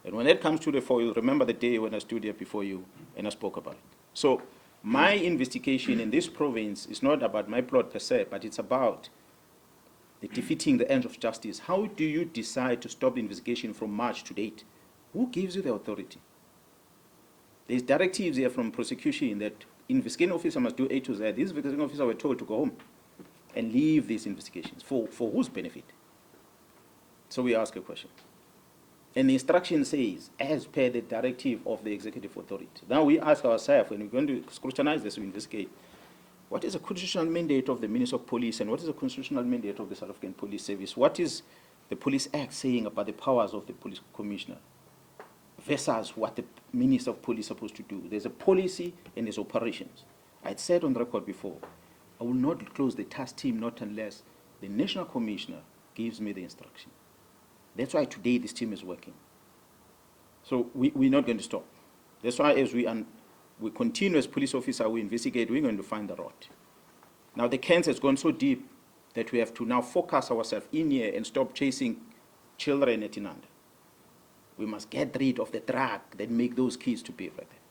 [SPEAKER 1] And when it comes to the fore, you'll remember the day when I stood here before you and I spoke about it. So my investigation in this province is not about my plot per se, but it's about the defeating the ends of justice. How do you decide to stop the investigation from March to date? Who gives you the authority? There's directives here from prosecution that investigating officer must do A to Z. These investigating officers were told to go home and leave these investigations. For whose benefit? So we ask a question. And the instruction says, as per the directive of the executive authority. Now we ask ourselves, when we're going to scrutinize this, we investigate, what is the constitutional mandate of the Minister of Police and what is the constitutional mandate of the South African Police Service? What is the Police Act saying about the powers of the Police Commissioner versus what the Minister of Police is supposed to do? There's a policy and there's operations. I'd said on the record before, I will not close the task team not unless the National Commissioner gives me the instruction. That's why today this team is working. So we're not going to stop. That's why as we continue as police officer, we investigate, we're going to find the rot. Now the cancer has gone so deep that we have to now focus ourselves in here and stop chasing children at Inanda. We must get rid of the drug that make those kids to behave like that.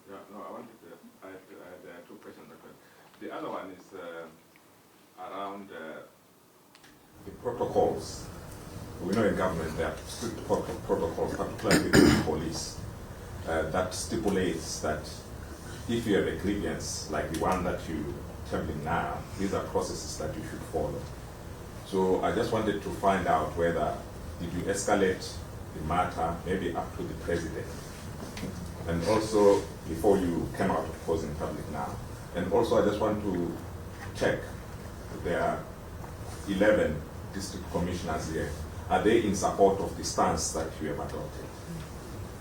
[SPEAKER 5] Yeah, no, I had two questions. The other one is around the protocols we know in government there are strict protocols, particularly with the police, that stipulates that if you have a grievance like the one that you're telling now, these are processes that you should follow. So I just wanted to find out whether did you escalate the matter maybe up to the president, and also before you came out of course in public now. And also I just want to check, there are 11 district commissioners here. Are they in support of the stance that you have adopted?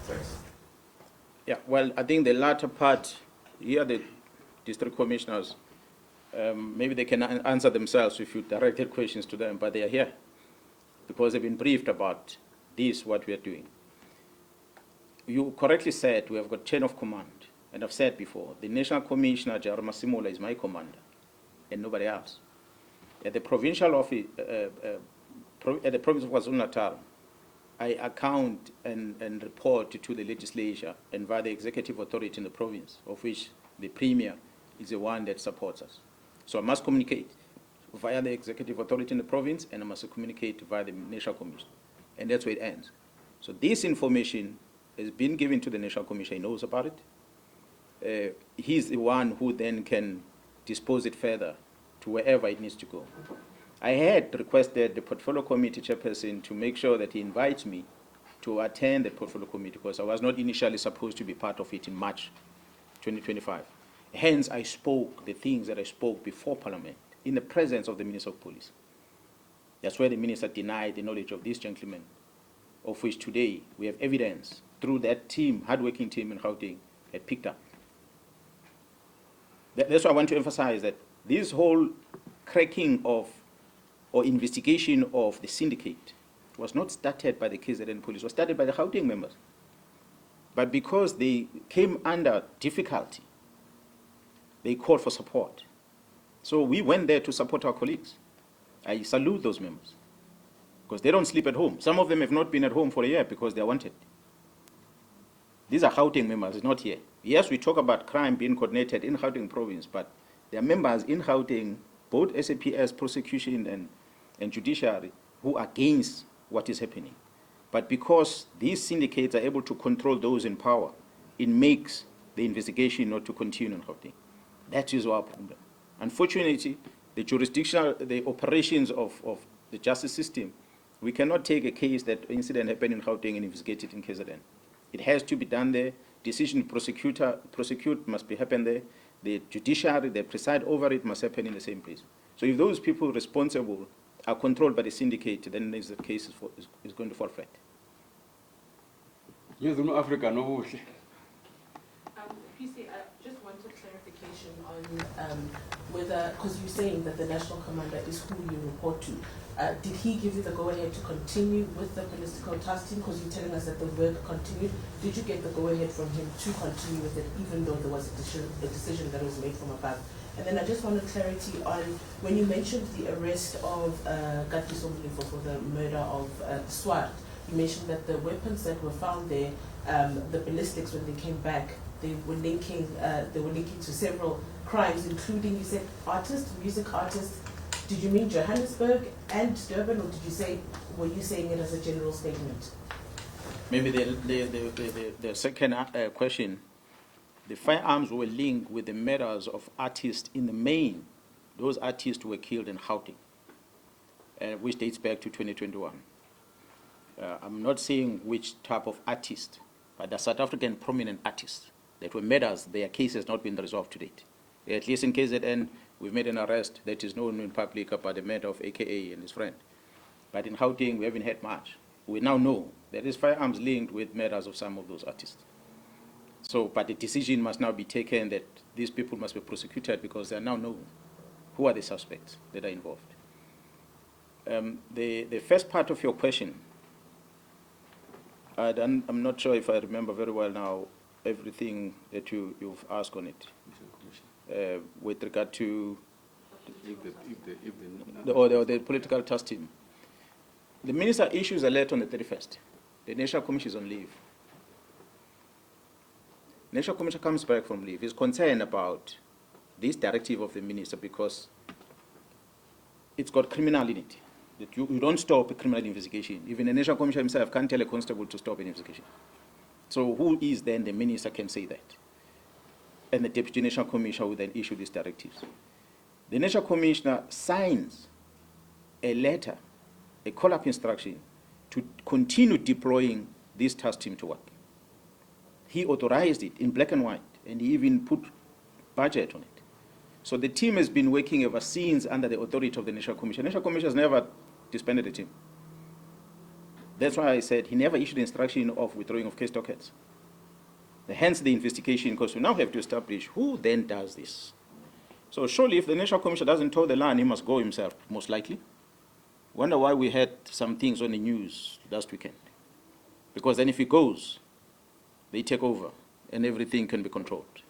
[SPEAKER 5] Thanks.
[SPEAKER 1] Yeah, well, I think the latter part, here the district commissioners, maybe they can answer themselves if you directed questions to them, but they are here because they've been briefed about this, what we are doing. You correctly said we have got chain of command, and I've said before, the National Commissioner, Jarama Simula, is my commander, and nobody else. At the provincial office, at the province of KwaZulu-Natal, I account and report to the legislature and via the executive authority in the province, of which the Premier is the one that supports us. So I must communicate via the executive authority in the province, and I must communicate via the National Commission. And that's where it ends. So this information has been given to the National Commission. He knows about it. He's the one who then can dispose it further to wherever it needs to go. I had requested the portfolio committee chairperson to make sure that he invites me to attend the portfolio committee because I was not initially supposed to be part of it in March 2025. Hence, I spoke the things that I spoke before Parliament in the presence of the Minister of Police. That's where the Minister denied the knowledge of this gentleman, of which today we have evidence through that team, hard-working team in Gauteng, had picked up. That's why I want to emphasize that this whole cracking of or investigation of the syndicate was not started by the KZN police, it was started by the Gauteng members. But because they came under difficulty, they called for support. So we went there to support our colleagues. I salute those members because they don't sleep at home. Some of them have not been at home for a year because they are wanted. These are Gauteng members, it's not here. Yes, we talk about crime being coordinated in Gauteng province, but there are members in Gauteng, both SAPS, prosecution and judiciary, who are against what is happening. But because these syndicates are able to control those in power, it makes the investigation not to continue in Gauteng. That is our problem. Unfortunately, the operations of the justice system, we cannot take a case that incident happened in Gauteng and investigate it in KZN. It has to be done there. Decision to prosecute must be happen there. The judiciary, the preside over it must happen in the same place. So if those people responsible are controlled by the syndicate, then the case is going to fall flat.
[SPEAKER 2] Yes, no Africa, no bush.
[SPEAKER 6] PC, I just wanted clarification on whether, because you're saying that the national commander is who you report to, did he give you the go-ahead to continue with the political task team? Because you're telling us that the work continued. Did you get the go-ahead from him to continue with it, even though there was a decision that was made from above? And then I just wanted clarity on when you mentioned the arrest of Gatli Somlifo for the murder of Swart. You mentioned that the weapons that were found there, the ballistics, when they came back, they were linking to several crimes, including, you said, artists, music artists. Did you mean Johannesburg and Durban, or were you saying it as a general statement?
[SPEAKER 1] Maybe the second question, the firearms were linked with the murders of artists in the main. Those artists were killed in Gauteng, which dates back to 2021. I'm not saying which type of artist, but the South African prominent artists that were murders, their case has not been resolved to date. At least in KZN, we've made an arrest that is known in public about the murder of AKA and his friend. But in Gauteng, we haven't had much. We now know there is firearms linked with murders of some of those artists. So, but the decision must now be taken that these people must be prosecuted because they are now known who are the suspects that are involved. The first part of your question, I'm not sure if I remember very well now everything that you've asked on it. With regard to the political task team. The minister issues a letter on the 31st. The National Commission is on leave. National Commission comes back from leave. He's concerned about this directive of the minister because it's got criminal in it. that you don't stop a criminal investigation. Even the National Commission himself can't tell a constable to stop an investigation. So who is then the minister can say that? And the Deputy National Commissioner will then issue these directives. The National Commissioner signs a letter, a call-up instruction, to continue deploying this task team to work. He authorized it in black and white, and he even put budget on it. So the team has been working ever since under the authority of the National Commission. The National Commission has never disbanded the team. That's why I said he never issued the instruction of withdrawing of case dockets. Hence the investigation, because we now have to establish who then does this. So surely if the National Commission doesn't toe the line, he must go himself, most likely. Wonder why we had some things on the news last weekend. Because then if he goes, they take over and everything can be controlled.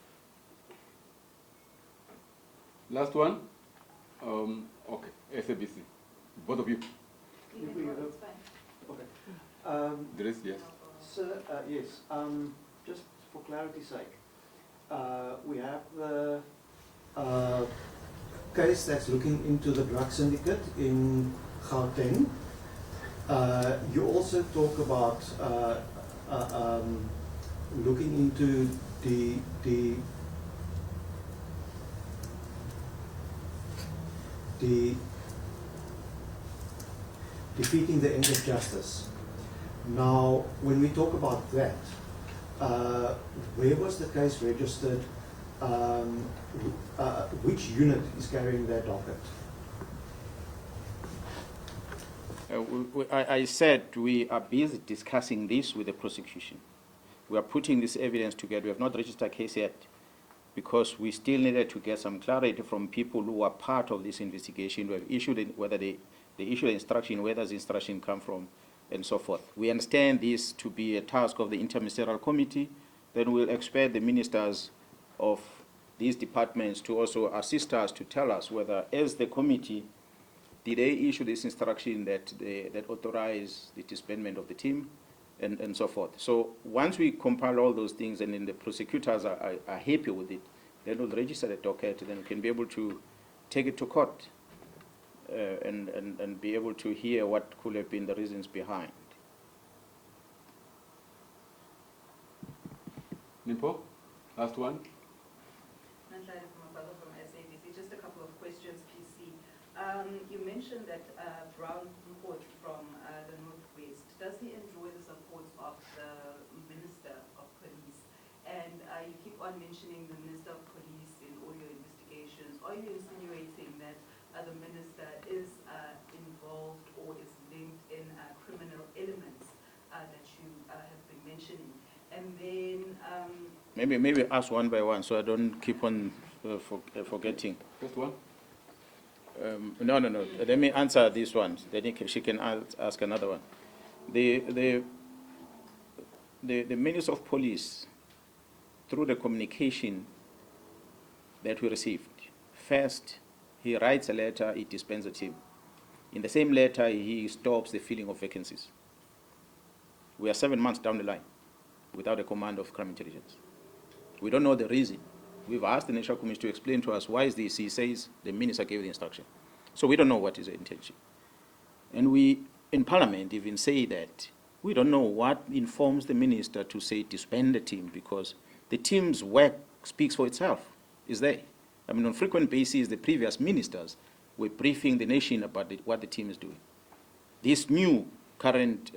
[SPEAKER 2] Last one. Okay, SABC. Both of you.
[SPEAKER 7] Okay.
[SPEAKER 2] There is, yes.
[SPEAKER 7] Sir, yes. Just for clarity's sake, we have the case that's looking into the drug syndicate in Gauteng. You also talk about looking into the defeating the end of justice. Now, when we talk about that, where was the case registered? Which unit is carrying that docket?
[SPEAKER 1] I said we are busy discussing this with the prosecution. We are putting this evidence together. We have not registered a case yet because we still needed to get some clarity from people who are part of this investigation, who have issued whether they issue the instruction, where does the instruction come from, and so forth. We understand this to be a task of the Interministerial Committee. Then we'll expect the ministers of these departments to also assist us to tell us whether, as the committee, did they issue this instruction that authorize the disbandment of the team, and so forth. So once we compile all those things and then the prosecutors are happy with it, then we'll register the docket, then we can be able to take it to court and be able to hear what could have been the reasons behind.
[SPEAKER 2] Nimpo, last one.
[SPEAKER 8] Nhlanhla Mkhwanazi from SABC. Just a couple of questions, PC. You mentioned that Brown report from the Northwest. Does he enjoy the support of the Minister of Police? And you keep on mentioning the Minister of Police in all your investigations. Are you insinuating that the Minister is involved or is linked in criminal elements that you have been mentioning? And then
[SPEAKER 1] maybe ask one by one so I don't keep on forgetting.
[SPEAKER 2] First one.
[SPEAKER 1] No. Let me answer this one. Then she can ask another one. The Minister of Police, through the communication that we received, first he writes a letter, he disbands the team. In the same letter, he stops the filling of vacancies. We are 7 months down the line without a command of crime intelligence. We don't know the reason. We've asked the National Commission to explain to us why is this. He says the minister gave the instruction. So we don't know what is the intention. And we, in Parliament, even say that we don't know what informs the minister to say disband the team, because the team's work speaks for itself, is there. I mean, on frequent basis, the previous ministers were briefing the nation about what the team is doing. This new current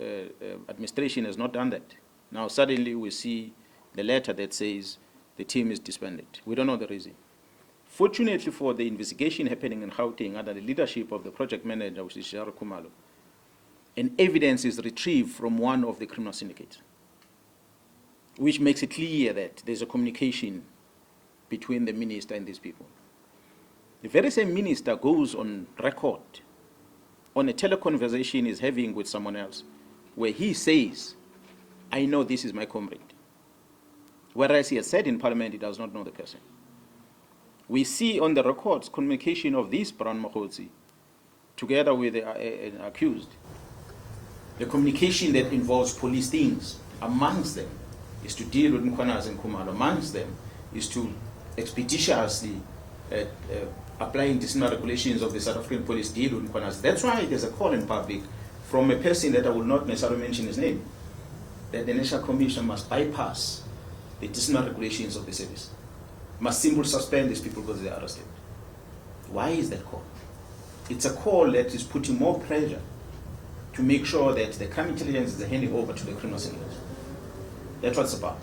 [SPEAKER 1] administration has not done that. Now suddenly we see the letter that says the team is disbanded. We don't know the reason. Fortunately for the investigation happening in Gauteng under the leadership of the project manager, which is Jaro Kumalo, and evidence is retrieved from one of the criminal syndicates, which makes it clear that there's a communication between the minister and these people. The very same minister goes on record on a teleconversation he's having with someone else, where he says, I know this is my comrade. Whereas he has said in Parliament he does not know the person. We see on the records communication of this Brown Mkhwanazi together with an accused. The communication that involves police things amongst them is to deal with Mkhwanazi and Kumalo. Amongst them is to expeditiously applying disciplinary regulations of the South African police deal with Mkhwanazi. That's why there's a call in public from a person that I will not necessarily mention his name, that the National Commission must bypass the disciplinary regulations of the service, must simply suspend these people because they are arrested. Why is that call? It's a call that is putting more pressure to make sure that the crime intelligence is handing over to the criminal syndicate. That's what it's about.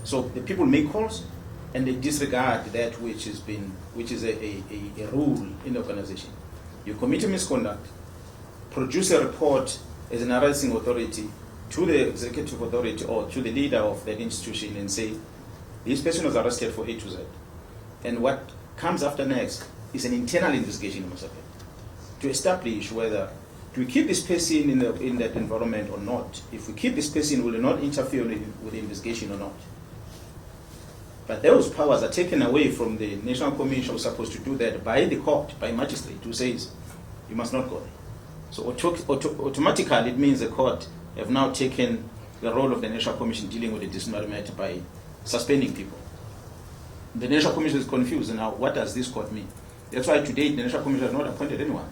[SPEAKER 1] So the people make calls and they disregard that which is a rule in the organization. You commit a misconduct, produce a report as an arresting authority to the executive authority or to the leader of that institution and say, this person was arrested for A to Z. And what comes after next is an internal investigation to establish whether do we keep this person in that environment or not. If we keep this person, will it not interfere with the investigation or not? But those powers are taken away from the National Commission who's supposed to do that by the court, by magistrate, who says you must not go there. So automatically it means the court have now taken the role of the National Commission dealing with the disciplinary matter by suspending people. The National Commission is confused now. What does this court mean? That's why today the National Commission has not appointed anyone.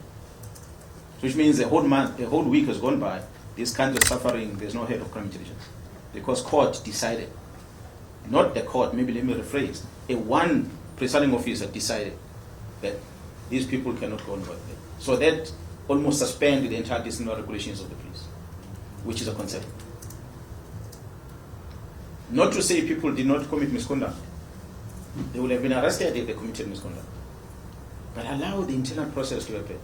[SPEAKER 1] Which means a whole month, a whole week has gone by. This kind of suffering, there's no head of crime intelligence. Because court decided, not the court, maybe let me rephrase, one presiding officer decided that these people cannot go on work there. So that almost suspended the entire disciplinary regulations of the police, which is a concern. Not to say people did not commit misconduct. They would have been arrested if they committed misconduct. But allow the internal process to happen.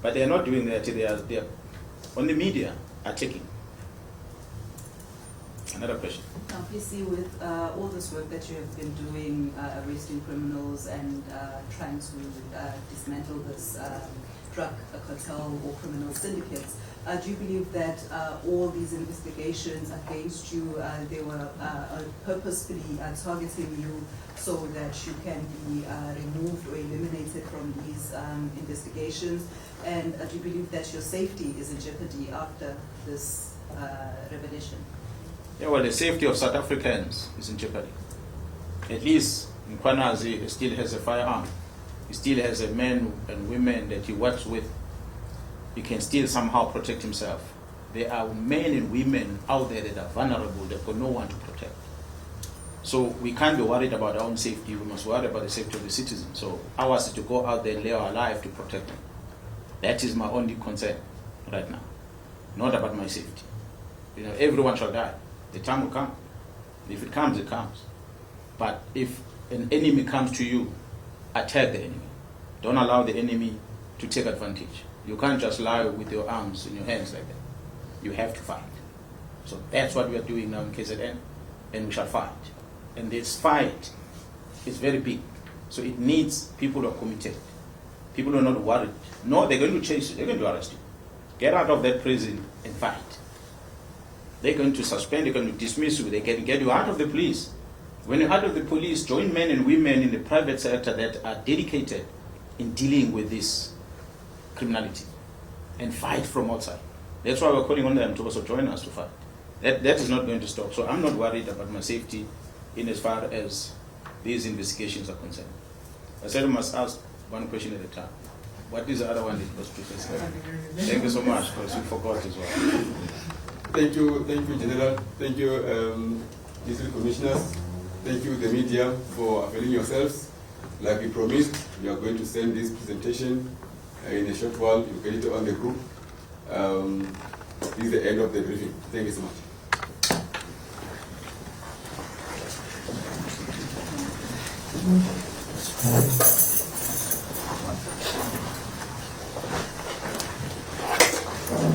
[SPEAKER 1] But they are not doing that. They are on the media are taking. Another question.
[SPEAKER 8] Now, PC, with all this work that you have been doing, arresting criminals and trying to dismantle this drug cartel or criminal syndicates, do you believe that all these investigations against you, they were purposefully targeting you so that you can be removed or eliminated from these investigations? And do you believe that your safety is in jeopardy after this revelation?
[SPEAKER 1] Yeah, well, the safety of South Africans is in jeopardy. At least Mkhwanazi still has a firearm. He still has a men and women that he works with. He can still somehow protect himself. There are men and women out there that are vulnerable, that got no one to protect. So we can't be worried about our own safety. We must worry about the safety of the citizens. So ours is to go out there and lay our life to protect them. That is my only concern right now. Not about my safety. You know, everyone shall die. The time will come. If it comes, it comes. But if an enemy comes to you, attack the enemy. Don't allow the enemy to take advantage. You can't just lie with your arms in your hands like that. You have to fight. So that's what we are doing now in KZN, and we shall fight. And this fight is very big. So it needs people who are committed. People who are not worried. No, they're going to chase you. They're going to arrest you. Get out of that prison and fight. They're going to suspend, they're going to dismiss you, they can get you out of the police. When you're out of the police, join men and women in the private sector that are dedicated in dealing with this criminality and fight from outside. That's why we're calling on them to also join us to fight. That is not going to stop. So I'm not worried about my safety in as far as these investigations are concerned. I said I must ask one question at a time. What is the other one that was Professor? Thank you so much, because you forgot as well.
[SPEAKER 2] Thank you, General. Thank you, district commissioners. Thank you, the media, for availing yourselves. Like we promised, we are going to send this presentation in a short while. You get it on the group. This is the end of the briefing. Thank you so much.